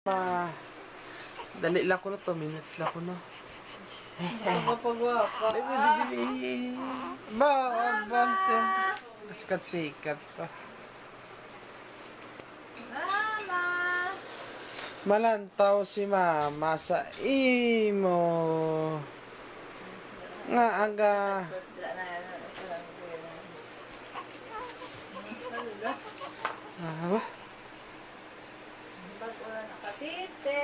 Dali lang ko na, 2 minutes lang ko na. Kapag-wapa. Ba, abante. Sikat-sikat pa. Mama! Malantaw si mama sa imo. Nga aga. Ba? Mag-ulan nakatite.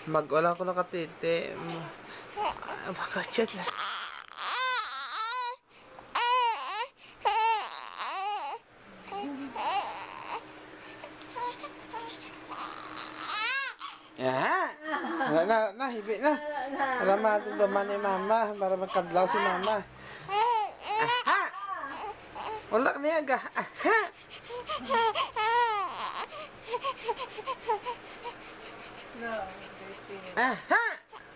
Mag-wala ko nakatite. Magkachat na. Hibit na. Para matutuman ni mama. Para magkadlaw si mama. Aha! Wala niya aga. Aha! Aha!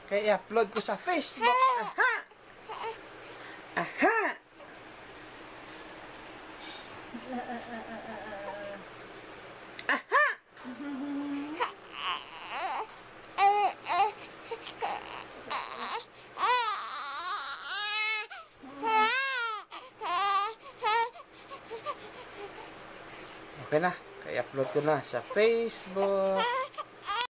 Kaya i-upload ko sa Facebook. Aha! Aha! Aha! Okay na. Kaya i-upload ko na sa Facebook.